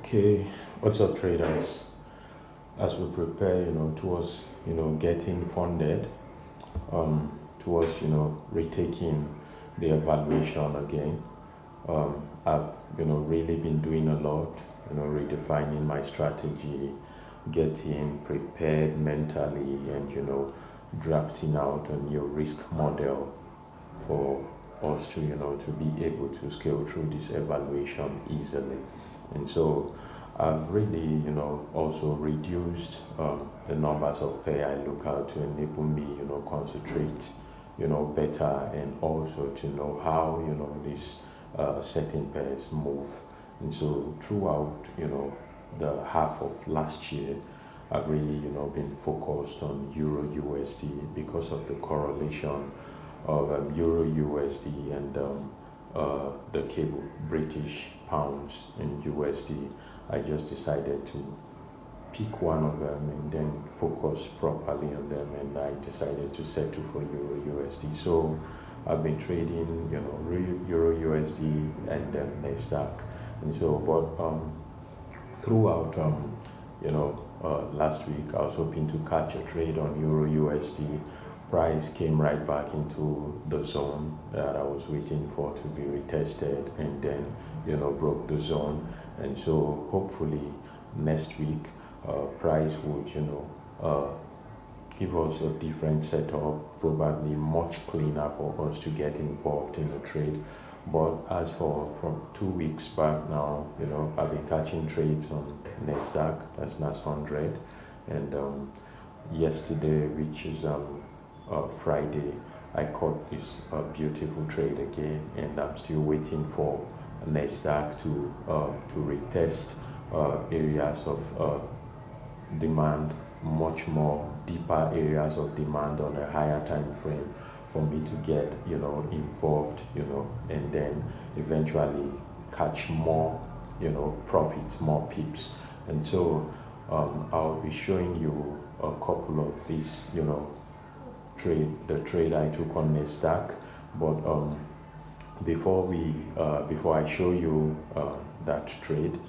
Okay, what's up, traders? As we prepare, towards, getting funded, towards, retaking the evaluation again, I've, really been doing a lot, redefining my strategy, getting prepared mentally, and, drafting out a new risk model for us to, to be able to scale through this evaluation easily. And so I've really, also reduced the numbers of pay I look at to enable me, concentrate, better, and also to know how, these certain pairs move. And so throughout, the half of last year, I've really, been focused on Euro USD because of the correlation of Euro USD and the cable British pounds and USD. I just decided to pick one of them and then focus properly on them, and I decided to settle for Euro USD. So I've been trading, Euro USD and then NASDAQ, and so throughout, last week I was hoping to catch a trade on Euro USD. Price came right back into the zone that I was waiting for to be retested, and then broke the zone. And so hopefully next week price would give us a different setup, probably much cleaner for us to get involved in the trade. But as for from 2 weeks back now, I've been catching trades on NASDAQ, that's NAS100, and yesterday, which is Friday, I caught this beautiful trade again, and I'm still waiting for NASDAQ to retest areas of demand, much more deeper areas of demand on a higher time frame for me to get involved, and then eventually catch more profits, more pips. And so I'll be showing you a couple of these the trade I took on NASDAQ. But before I show you that trade,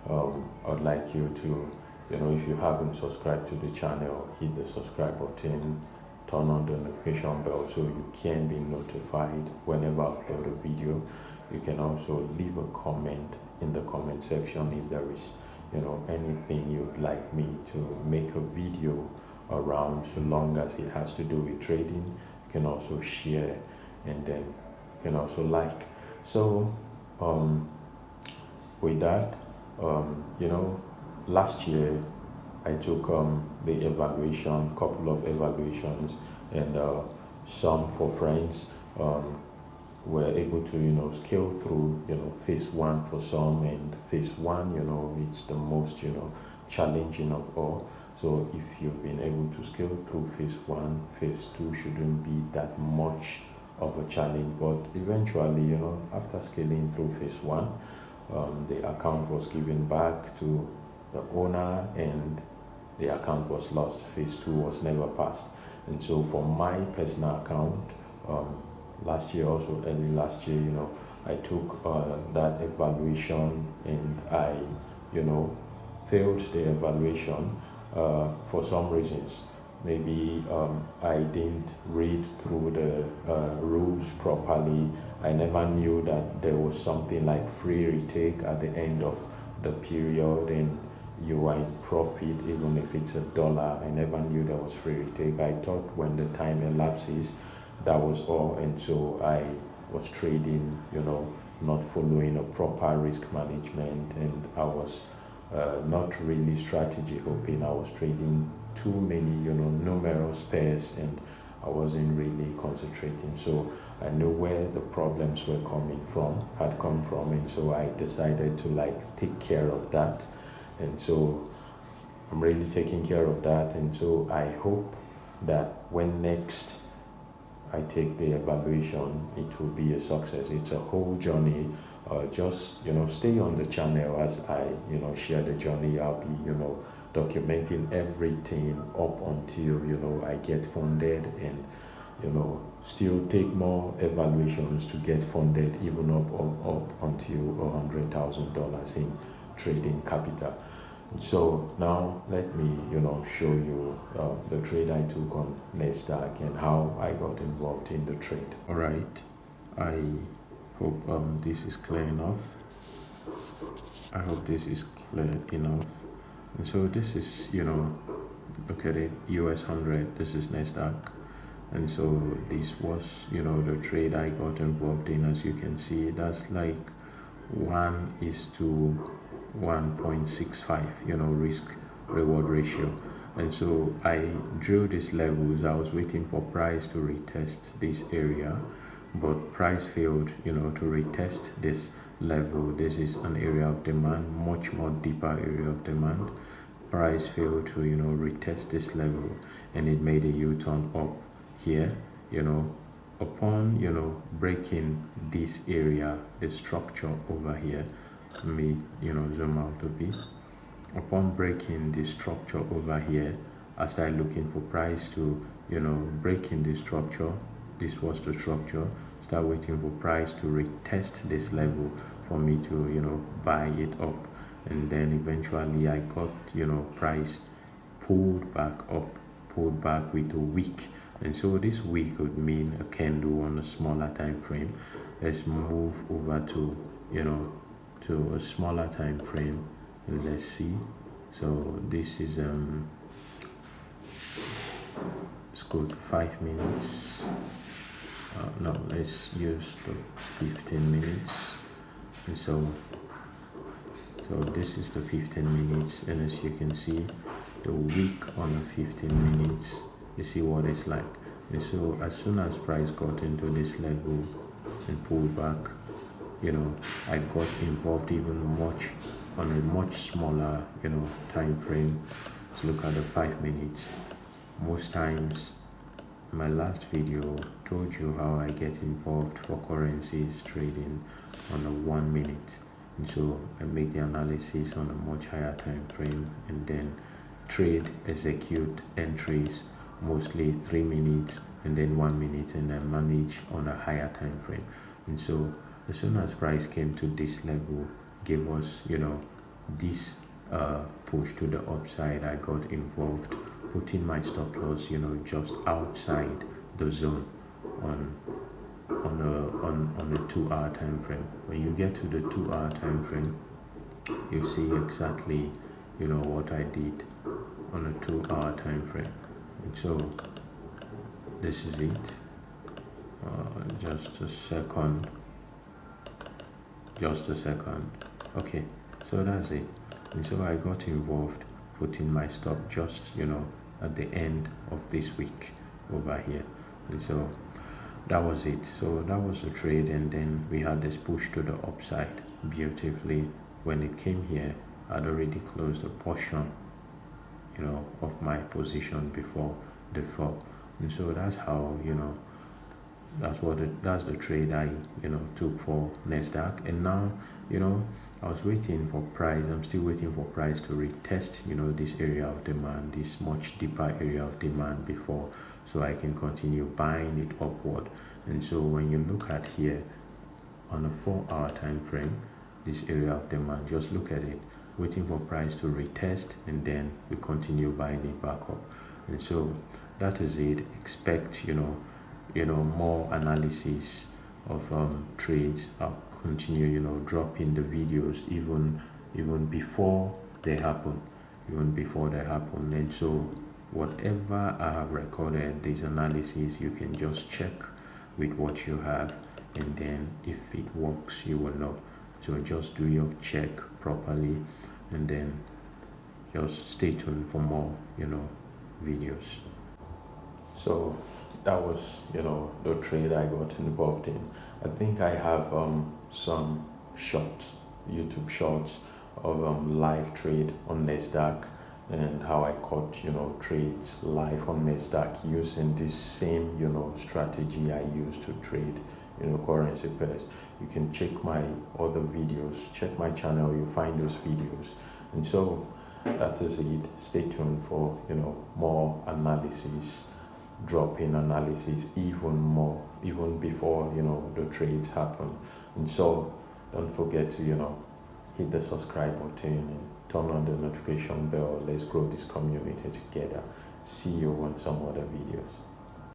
I'd like you to, if you haven't subscribed to the channel, hit the subscribe button, turn on the notification bell so you can be notified whenever I upload a video. You can also leave a comment in the comment section if there is anything you'd like me to make a video around, so long as it has to do with trading. You can also share, and then you can also like. So with that, last year I took the evaluation, couple of evaluations, and some for friends were able to scale through phase one for some, and phase one it's the most challenging of all. So if you've been able to scale through phase one, phase two shouldn't be that much of a challenge. But eventually, after scaling through phase one, the account was given back to the owner and the account was lost. Phase two was never passed. And so for my personal account, last year, also early last year, I took that evaluation, and I, failed the evaluation for some reasons. Maybe I didn't read through the rules properly. I never knew that there was something like free retake at the end of the period, and you are in profit even if it's $1. I never knew there was free retake. I thought when the time elapses, that was all. And so I was trading, not following a proper risk management, and I was not really strategy hoping. I was trading too many, numerous pairs, and I wasn't really concentrating. So I knew where the problems were had come from, and so I decided to take care of that. And so I'm really taking care of that, and so I hope that when next I take the evaluation, it will be a success. It's a whole journey. Just stay on the channel as I share the journey. I'll be documenting everything up until I get funded, and still take more evaluations to get funded, even up until $100,000 in trading capital. So now let me, show you the trade I took on NASDAQ and how I got involved in the trade. All right, I hope this is clear enough. I hope this is clear enough. And so this is, look at it, US 100, this is NASDAQ. And so this was, the trade I got involved in. As you can see, that's like 1:1.65, risk reward ratio. And so I drew these levels. I was waiting for price to retest this area, but price failed, to retest this level. This is an area of demand, much more deeper area of demand. Price failed to, retest this level, and it made a U-turn up here, upon, breaking this area, the structure over here. Let me, zoom out a bit. Upon breaking the structure over here, I started looking for price to, breaking the structure. This was the structure. Start waiting for price to retest this level for me to, buy it up. And then eventually I got, price pulled back up, pulled back with a wick. And so this wick would mean a candle on a smaller time frame. Let's move over to, to a smaller time frame. Let's see. So this is let's go to 5 minutes. No, let's use the 15 minutes. And so this is the 15 minutes, and as you can see, the wick on the 15 minutes, you see what it's like. And so as soon as price got into this level and pulled back, I got involved even much on a much smaller, time frame. Let's look at the 5 minutes. Most times, my last video told you how I get involved for currencies trading on a 1 minute. And so I make the analysis on a much higher time frame, and then trade, execute entries, mostly 3 minutes and then 1 minute, and then manage on a higher time frame. And so as soon as price came to this level, gave us, this push to the upside, I got involved, putting my stop loss, just outside the zone on a 2-hour time frame. When you get to the 2-hour time frame, you see exactly, what I did on a 2-hour time frame. And so this is it. Just a second. Okay, so that's it. And so I got involved, putting my stop just, at the end of this week over here. And so that was it. So that was the trade, and then we had this push to the upside beautifully. When it came here, I'd already closed a portion, of my position before the fall. And so that's how, that's the trade I, took for NASDAQ. And now, I was waiting for price. I'm still waiting for price to retest, this area of demand, this much deeper area of demand before, so I can continue buying it upward. And so when you look at here on a 4-hour time frame, this area of demand, just look at it, waiting for price to retest, and then we continue buying it back up. And so that is it. Expect, more analysis of trades. I'll continue, dropping the videos even before they happen, And so whatever I have recorded, this analysis, you can just check with what you have, and then if it works, you will know. So just do your check properly, and then just stay tuned for more, videos. So that was, the trade I got involved in. I think I have some shorts, YouTube shorts of live trade on NASDAQ, and how I caught, trades live on NASDAQ using this same, strategy I used to trade, currency pairs. You can check my other videos, check my channel, you'll find those videos. And so that is it. Stay tuned for, more analysis, drop-in analysis, even more, even before, the trades happen. And so don't forget to, hit the subscribe button and turn on the notification bell. Let's grow this community together. See you on some other videos.